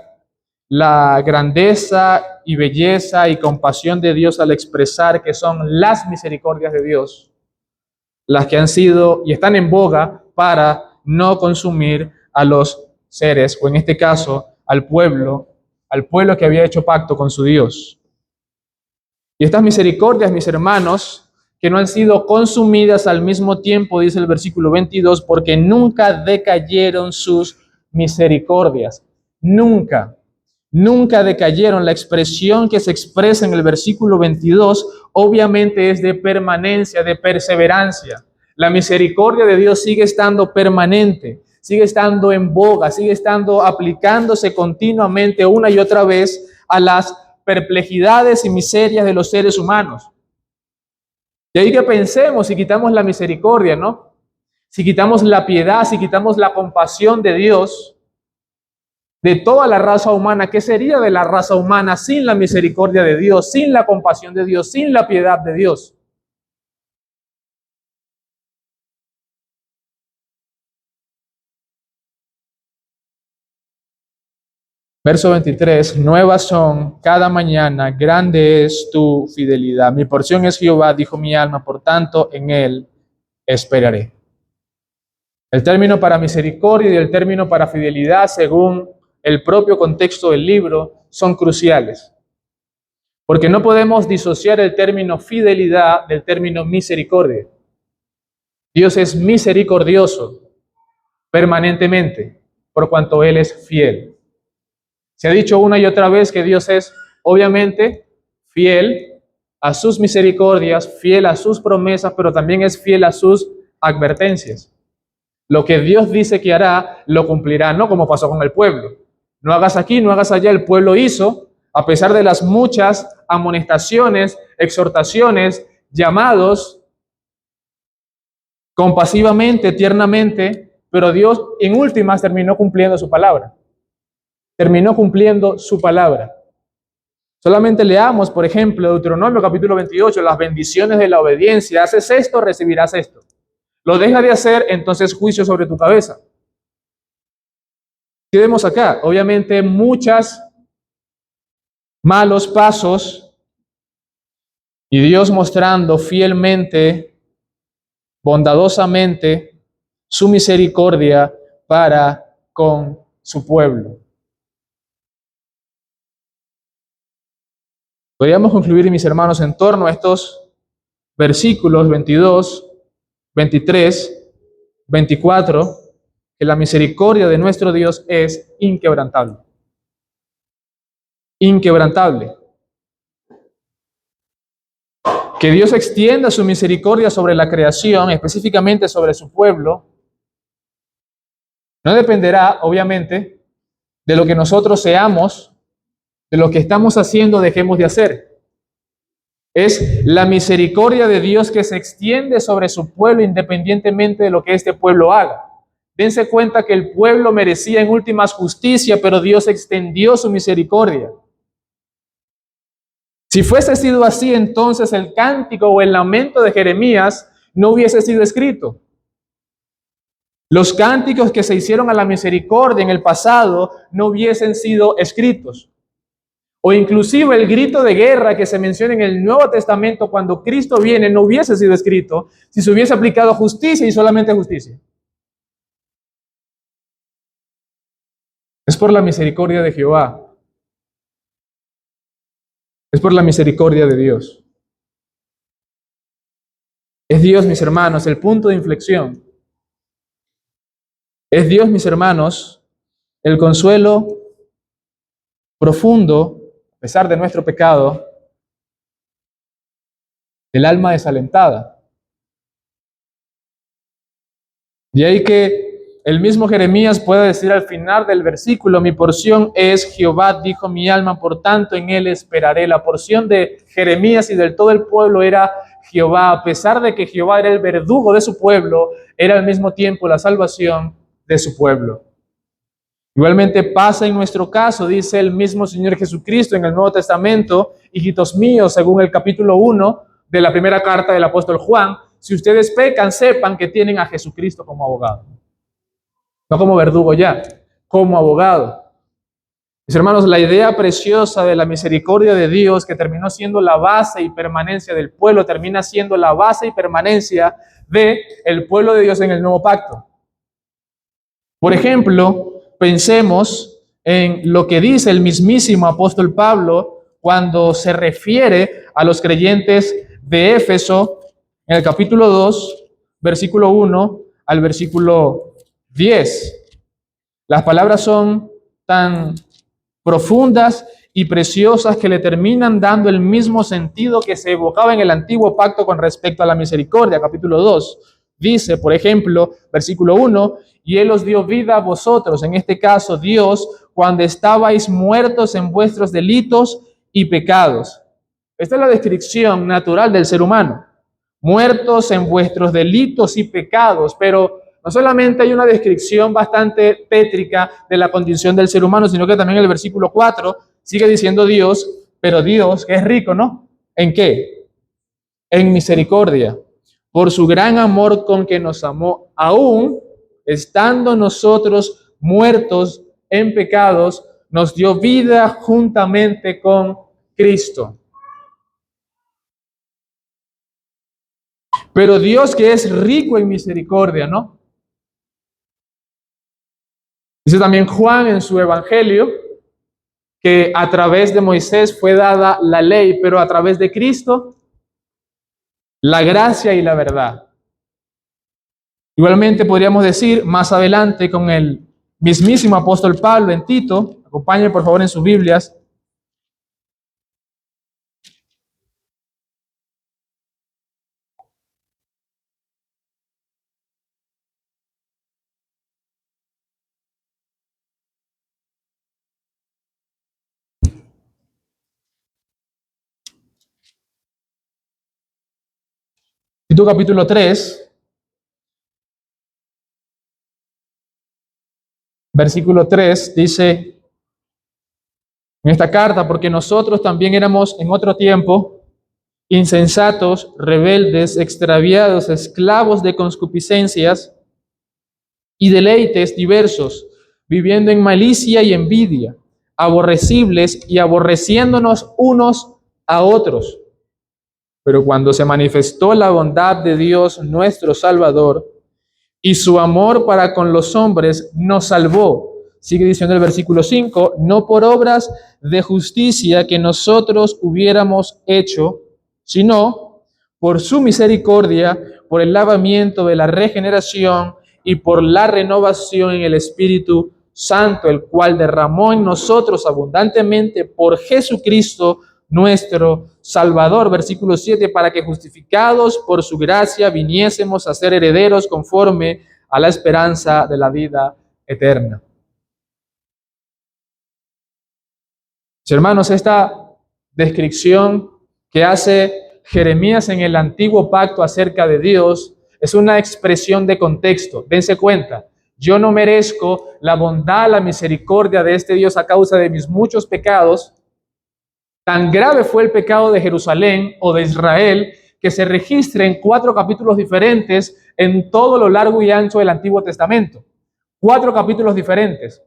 la grandeza y belleza y compasión de Dios al expresar que son las misericordias de Dios las que han sido y están en boga para no consumir a los seres, o en este caso al pueblo que había hecho pacto con su Dios. Y estas misericordias, mis hermanos, que no han sido consumidas al mismo tiempo, dice el versículo 22, porque nunca decayeron sus misericordias. Nunca, nunca decayeron. La expresión que se expresa en el versículo 22 obviamente es de permanencia, de perseverancia. La misericordia de Dios sigue estando permanente, sigue estando en boga, sigue estando aplicándose continuamente una y otra vez a las perplejidades y miserias de los seres humanos. De ahí que pensemos, si quitamos la misericordia, ¿no? Si quitamos la piedad, si quitamos la compasión de Dios, de toda la raza humana, ¿qué sería de la raza humana sin la misericordia de Dios, sin la compasión de Dios, sin la piedad de Dios? Verso 23, nuevas son cada mañana, grande es tu fidelidad. Mi porción es Jehová, dijo mi alma, por tanto en él esperaré. El término para misericordia y el término para fidelidad, según el propio contexto del libro, son cruciales. Porque no podemos disociar el término fidelidad del término misericordia. Dios es misericordioso permanentemente, por cuanto Él es fiel. Se ha dicho una y otra vez que Dios es, obviamente, fiel a sus misericordias, fiel a sus promesas, pero también es fiel a sus advertencias. Lo que Dios dice que hará, lo cumplirá, no como pasó con el pueblo. No hagas aquí, no hagas allá. El pueblo hizo, a pesar de las muchas amonestaciones, exhortaciones, llamados, compasivamente, tiernamente, pero Dios en últimas terminó cumpliendo su palabra. Terminó cumpliendo su palabra. Solamente leamos, por ejemplo, Deuteronomio capítulo 28, las bendiciones de la obediencia. Haces esto, recibirás esto. Lo dejas de hacer, entonces juicio sobre tu cabeza. ¿Qué vemos acá? Obviamente muchas malos pasos y Dios mostrando fielmente, bondadosamente, su misericordia para con su pueblo. Podríamos concluir, mis hermanos, en torno a estos versículos 22, 23, 24, que la misericordia de nuestro Dios es inquebrantable. Inquebrantable. Que Dios extienda su misericordia sobre la creación, específicamente sobre su pueblo, no dependerá, obviamente, de lo que nosotros seamos, de lo que estamos haciendo, dejemos de hacer. Es la misericordia de Dios que se extiende sobre su pueblo independientemente de lo que este pueblo haga. Dense cuenta que el pueblo merecía en últimas justicia, pero Dios extendió su misericordia. Si fuese sido así, entonces el cántico o el lamento de Jeremías no hubiese sido escrito. Los cánticos que se hicieron a la misericordia en el pasado no hubiesen sido escritos. O inclusive el grito de guerra que se menciona en el Nuevo Testamento cuando Cristo viene no hubiese sido escrito si se hubiese aplicado justicia y solamente justicia. Es por la misericordia de Jehová. Es por la misericordia de Dios. Es Dios, mis hermanos, el punto de inflexión. Es Dios, mis hermanos, el consuelo profundo, a pesar de nuestro pecado, del alma desalentada. De ahí que el mismo Jeremías pueda decir al final del versículo: mi porción es Jehová, dijo mi alma, por tanto en él esperaré. La porción de Jeremías y del todo el pueblo era Jehová. A pesar de que Jehová era el verdugo de su pueblo, era al mismo tiempo la salvación de su pueblo. Igualmente pasa en nuestro caso, dice el mismo Señor Jesucristo en el Nuevo Testamento: hijitos míos, según el capítulo 1 de la primera carta del apóstol Juan, si ustedes pecan, sepan que tienen a Jesucristo como abogado. No como verdugo ya, como abogado. Mis hermanos, la idea preciosa de la misericordia de Dios, que terminó siendo la base y permanencia del pueblo, termina siendo la base y permanencia del pueblo de Dios en el nuevo pacto. Por ejemplo, pensemos en lo que dice el mismísimo apóstol Pablo cuando se refiere a los creyentes de Éfeso en el capítulo 2, versículo 1 al versículo 10. Las palabras son tan profundas y preciosas que le terminan dando el mismo sentido que se evocaba en el antiguo pacto con respecto a la misericordia. Capítulo 2 dice, por ejemplo, versículo 1, y Él os dio vida a vosotros, en este caso Dios, cuando estabais muertos en vuestros delitos y pecados. Esta es la descripción natural del ser humano. Muertos en vuestros delitos y pecados, pero no solamente hay una descripción bastante tétrica de la condición del ser humano, sino que también el versículo 4 sigue diciendo Dios, pero Dios, que es rico, ¿no? ¿En qué? En misericordia, por su gran amor con que nos amó, aún estando nosotros muertos en pecados, nos dio vida juntamente con Cristo. Pero Dios, que es rico en misericordia, ¿no? Dice también Juan en su evangelio que a través de Moisés fue dada la ley, pero a través de Cristo la gracia y la verdad. Igualmente podríamos decir más adelante con el mismísimo apóstol Pablo en Tito, acompáñenme por favor en sus Biblias. Tito capítulo 3, versículo 3 dice en esta carta, porque nosotros también éramos en otro tiempo insensatos, rebeldes, extraviados, esclavos de concupiscencias y deleites diversos, viviendo en malicia y envidia, aborrecibles y aborreciéndonos unos a otros. Pero cuando se manifestó la bondad de Dios nuestro Salvador y su amor para con los hombres, nos salvó. Sigue diciendo el versículo 5, no por obras de justicia que nosotros hubiéramos hecho, sino por su misericordia, por el lavamiento de la regeneración y por la renovación en el Espíritu Santo, el cual derramó en nosotros abundantemente por Jesucristo nuestro Salvador. Versículo 7, para que justificados por su gracia viniésemos a ser herederos conforme a la esperanza de la vida eterna. Hermanos, esta descripción que hace Jeremías en el antiguo pacto acerca de Dios es una expresión de contexto. Dense cuenta, yo no merezco la bondad, la misericordia de este Dios a causa de mis muchos pecados. Tan grave fue el pecado de Jerusalén o de Israel que se registra en 4 capítulos diferentes en todo lo largo y ancho del Antiguo Testamento. 4 capítulos diferentes.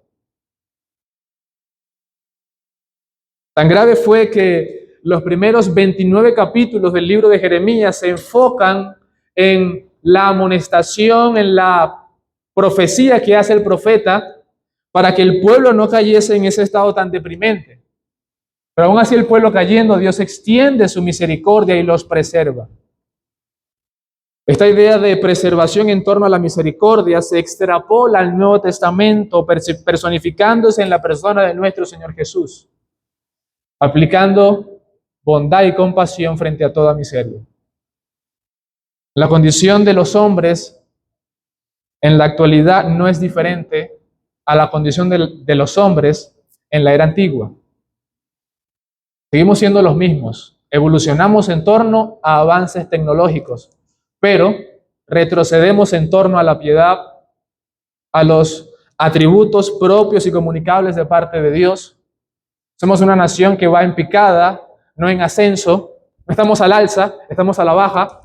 Tan grave fue que los primeros 29 capítulos del libro de Jeremías se enfocan en la amonestación, en la profecía que hace el profeta para que el pueblo no cayese en ese estado tan deprimente. Pero aún así el pueblo cayendo, Dios extiende su misericordia y los preserva. Esta idea de preservación en torno a la misericordia se extrapola al Nuevo Testamento, personificándose en la persona de nuestro Señor Jesús, aplicando bondad y compasión frente a toda miseria. La condición de los hombres en la actualidad no es diferente a la condición de los hombres en la era antigua. Seguimos siendo los mismos. Evolucionamos en torno a avances tecnológicos, pero retrocedemos en torno a la piedad, a los atributos propios y comunicables de parte de Dios. Somos una nación que va en picada, no en ascenso. No estamos al alza, estamos a la baja.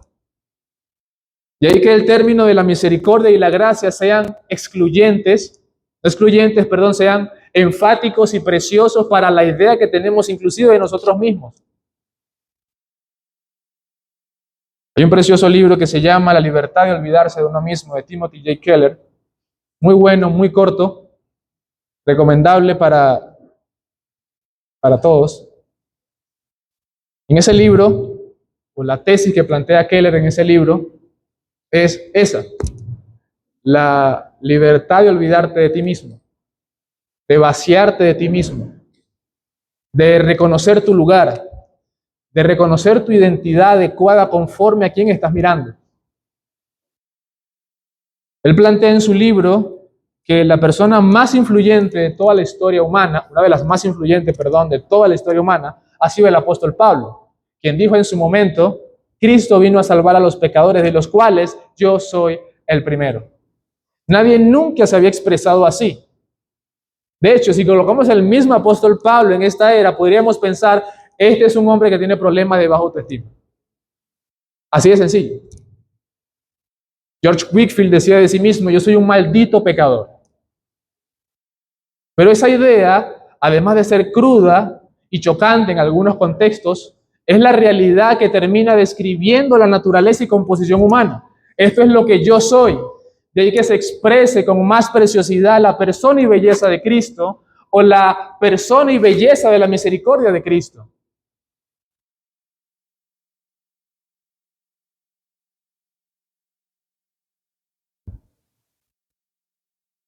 Y ahí que el término de la misericordia y la gracia sean sean enfáticos y preciosos para la idea que tenemos inclusive de nosotros mismos. Hay un precioso libro que se llama La libertad de olvidarse de uno mismo, de Timothy J. Keller. Muy bueno, muy corto, recomendable para todos. En ese libro, o la tesis que plantea Keller en ese libro, es esa: la libertad de olvidarte de ti mismo, de vaciarte de ti mismo, de reconocer tu lugar, de reconocer tu identidad adecuada conforme a quién estás mirando. Él plantea en su libro que la persona más influyente de toda la historia humana, una de las más influyentes, de toda la historia humana, ha sido el apóstol Pablo, quien dijo en su momento: Cristo vino a salvar a los pecadores, de los cuales yo soy el primero. Nadie nunca se había expresado así. De hecho, si colocamos el mismo apóstol Pablo en esta era, podríamos pensar: este es un hombre que tiene problemas de baja autoestima. Así de sencillo. George Whitefield decía de sí mismo: yo soy un maldito pecador. Pero esa idea, además de ser cruda y chocante en algunos contextos, es la realidad que termina describiendo la naturaleza y composición humana. Esto es lo que yo soy. De ahí que se exprese con más preciosidad la persona y belleza de Cristo, o la persona y belleza de la misericordia de Cristo.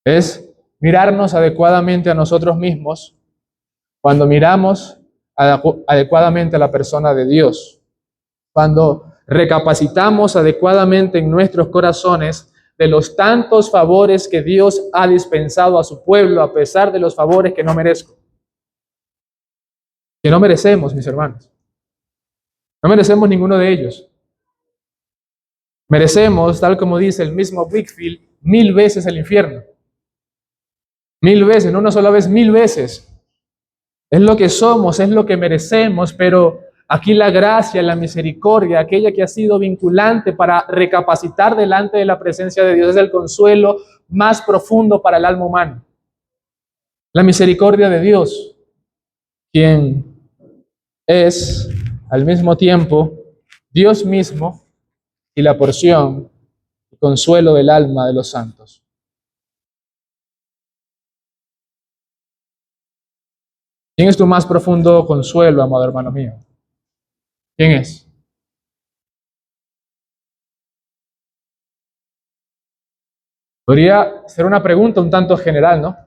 Es mirarnos adecuadamente a nosotros mismos cuando miramos adecuadamente a la persona de Dios, cuando recapacitamos adecuadamente en nuestros corazones de los tantos favores que Dios ha dispensado a su pueblo, a pesar de los favores que no merezco, que no merecemos, mis hermanos. No merecemos ninguno de ellos. Merecemos, tal como dice el mismo Whitefield, 1000 veces el infierno. 1000 veces, no una sola vez, 1000 veces. Es lo que somos, es lo que merecemos, pero aquí la gracia, la misericordia, aquella que ha sido vinculante para recapacitar delante de la presencia de Dios, es el consuelo más profundo para el alma humana. La misericordia de Dios. quien es al mismo tiempo Dios mismo y la porción y consuelo del alma de los santos. ¿Quién es tu más profundo consuelo, amado hermano mío? ¿Quién es? Podría ser una pregunta un tanto general, ¿no?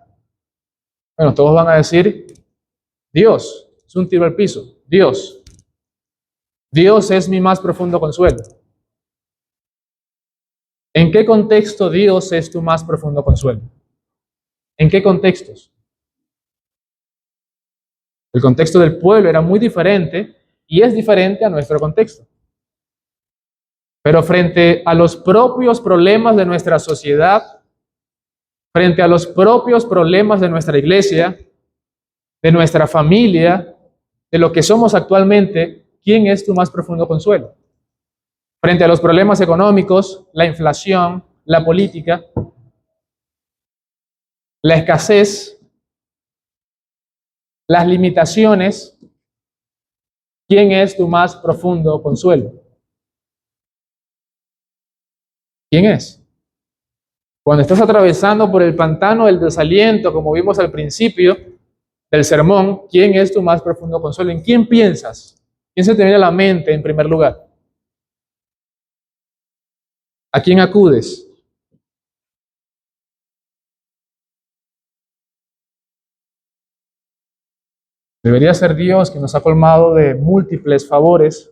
Bueno, todos van a decir, Dios, es un tiro al piso, Dios. Dios es mi más profundo consuelo. ¿En qué contexto Dios es tu más profundo consuelo? ¿En qué contextos? El contexto del pueblo era muy diferente y es diferente a nuestro contexto. Pero frente a los propios problemas de nuestra sociedad, frente a los propios problemas de nuestra iglesia, de nuestra familia, de lo que somos actualmente, ¿quién es tu más profundo consuelo? Frente a los problemas económicos, la inflación, la política, la escasez, las limitaciones, ¿quién es tu más profundo consuelo? ¿Quién es? Cuando estás atravesando por el pantano del desaliento, como vimos al principio del sermón, ¿quién es tu más profundo consuelo? ¿En quién piensas? ¿Quién se te viene a la mente en primer lugar? ¿A quién acudes? Debería ser Dios que nos ha colmado de múltiples favores.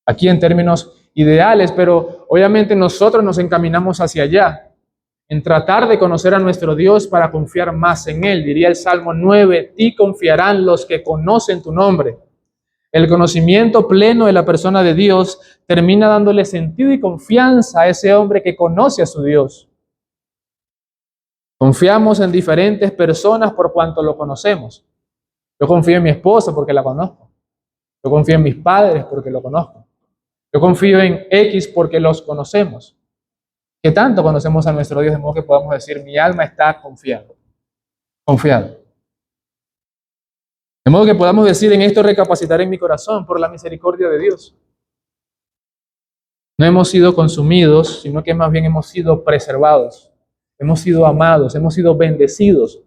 Aquí en términos ideales, pero obviamente nosotros nos encaminamos hacia allá, en tratar de conocer a nuestro Dios para confiar más en Él. Diría el Salmo 9, ti confiarán los que conocen tu nombre. El conocimiento pleno de la persona de Dios termina dándole sentido y confianza a ese hombre que conoce a su Dios. Confiamos en diferentes personas por cuanto lo conocemos. Yo confío en mi esposa porque la conozco. Yo confío en mis padres porque lo conozco. Yo confío en X porque los conocemos. ¿Qué tanto conocemos a nuestro Dios de modo que podamos decir, mi alma está confiada? Confiada. De modo que podamos decir, en esto recapacitaré en mi corazón por la misericordia de Dios. No hemos sido consumidos, sino que más bien hemos sido preservados. Hemos sido amados, hemos sido bendecidos.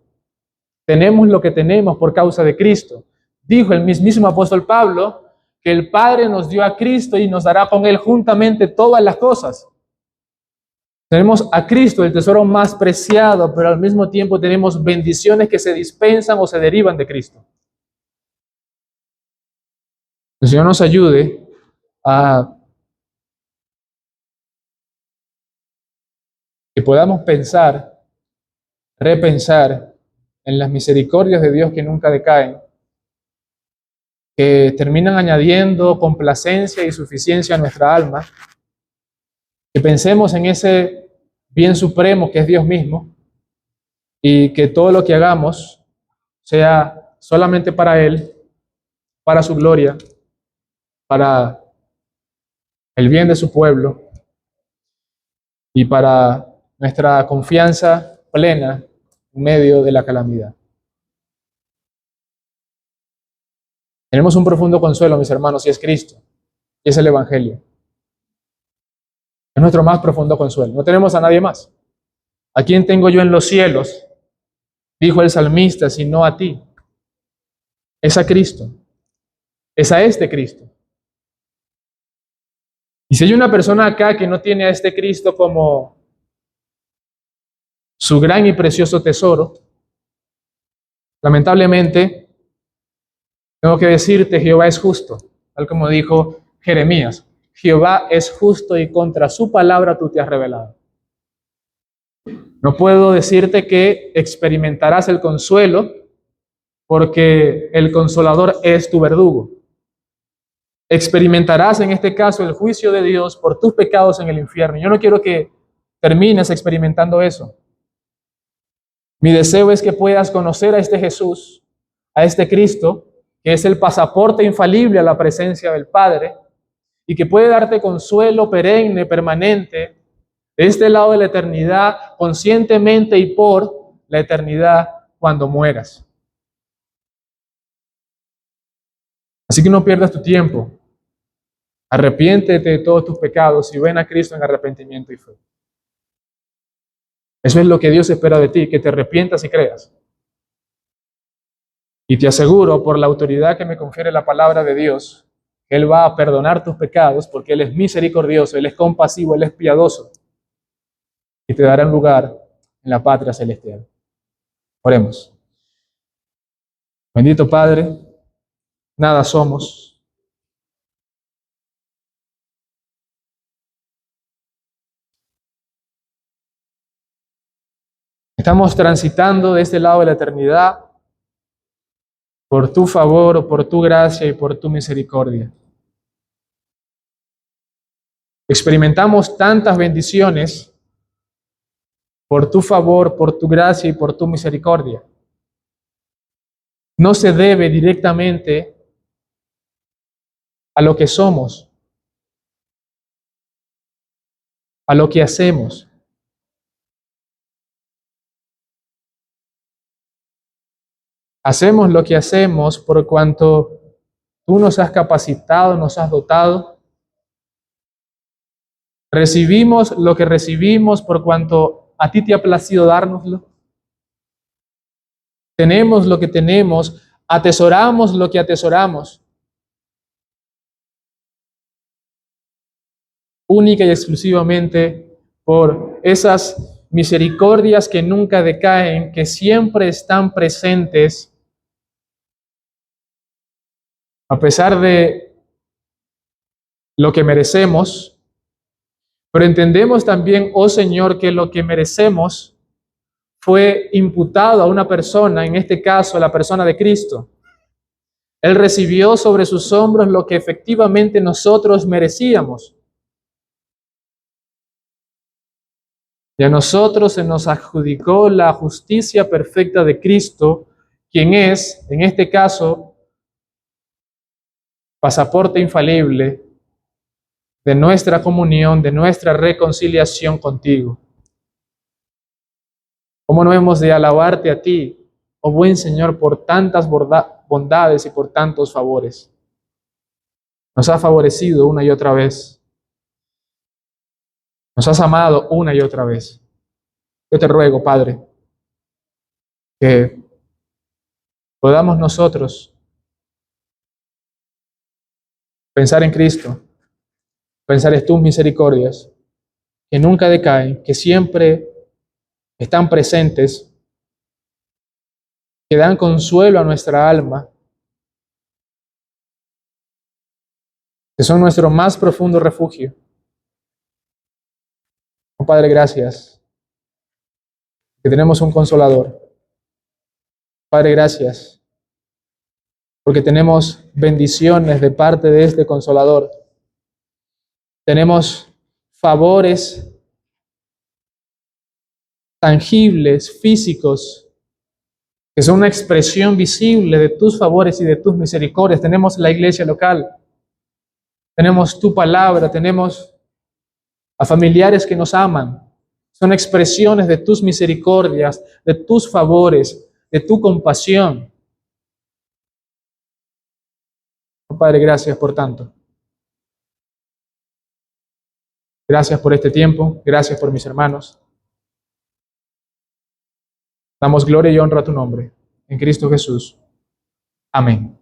Tenemos lo que tenemos por causa de Cristo. Dijo el mismísimo apóstol Pablo que el Padre nos dio a Cristo y nos dará con Él juntamente todas las cosas. Tenemos a Cristo, el tesoro más preciado, pero al mismo tiempo tenemos bendiciones que se dispensan o se derivan de Cristo. El Señor nos ayude a que podamos pensar, repensar en las misericordias de Dios que nunca decaen, que terminan añadiendo complacencia y suficiencia a nuestra alma, que pensemos en ese bien supremo que es Dios mismo y que todo lo que hagamos sea solamente para Él, para su gloria, para el bien de su pueblo y para nuestra confianza plena en medio de la calamidad. Tenemos un profundo consuelo, mis hermanos, y es Cristo, y es el Evangelio. Es nuestro más profundo consuelo. No tenemos a nadie más. ¿A quién tengo yo en los cielos? Dijo el salmista, sino a ti. Es a Cristo. Es a este Cristo. Y si hay una persona acá que no tiene a este Cristo como su gran y precioso tesoro, lamentablemente, tengo que decirte, Jehová es justo, tal como dijo Jeremías. Jehová es justo y contra su palabra tú te has revelado. No puedo decirte que experimentarás el consuelo porque el consolador es tu verdugo. Experimentarás en este caso el juicio de Dios por tus pecados en el infierno. Yo no quiero que termines experimentando eso. Mi deseo es que puedas conocer a este Jesús, a este Cristo, que es el pasaporte infalible a la presencia del Padre y que puede darte consuelo perenne, permanente, de este lado de la eternidad, conscientemente y por la eternidad cuando mueras. Así que no pierdas tu tiempo. Arrepiéntete de todos tus pecados y ven a Cristo en arrepentimiento y fe. Eso es lo que Dios espera de ti, que te arrepientas y creas. Y te aseguro, por la autoridad que me confiere la palabra de Dios, que Él va a perdonar tus pecados porque Él es misericordioso, Él es compasivo, Él es piadoso y te dará un lugar en la patria celestial. Oremos. Bendito Padre, nada somos. Estamos transitando de este lado de la eternidad por tu favor, por tu gracia y por tu misericordia. Experimentamos tantas bendiciones por tu favor, por tu gracia y por tu misericordia. No se debe directamente a lo que somos, a lo que hacemos. Hacemos lo que hacemos por cuanto tú nos has capacitado, nos has dotado. Recibimos lo que recibimos por cuanto a ti te ha placido dárnoslo. Tenemos lo que tenemos, atesoramos lo que atesoramos. Única y exclusivamente por esas misericordias que nunca decaen, que siempre están presentes, a pesar de lo que merecemos. Pero entendemos también, oh Señor, que lo que merecemos fue imputado a una persona, en este caso la persona de Cristo. Él recibió sobre sus hombros lo que efectivamente nosotros merecíamos. Y a nosotros se nos adjudicó la justicia perfecta de Cristo, quien es, en este caso, pasaporte infalible de nuestra comunión, de nuestra reconciliación contigo. ¿Cómo no hemos de alabarte a ti, oh buen Señor, por tantas bondades y por tantos favores? Nos has favorecido una y otra vez. Nos has amado una y otra vez. Yo te ruego, Padre, que podamos nosotros pensar en Cristo, pensar en tus misericordias, que nunca decaen, que siempre están presentes, que dan consuelo a nuestra alma, que son nuestro más profundo refugio. Oh, Padre, gracias, que tenemos un consolador. Padre, gracias, porque tenemos bendiciones de parte de este consolador. Tenemos favores tangibles, físicos, que son una expresión visible de tus favores y de tus misericordias. Tenemos la iglesia local, tenemos tu palabra, tenemos a familiares que nos aman. Son expresiones de tus misericordias, de tus favores, de tu compasión. Oh, Padre, gracias por tanto. Gracias por este tiempo, gracias por mis hermanos. Damos gloria y honra a tu nombre, en Cristo Jesús. Amén.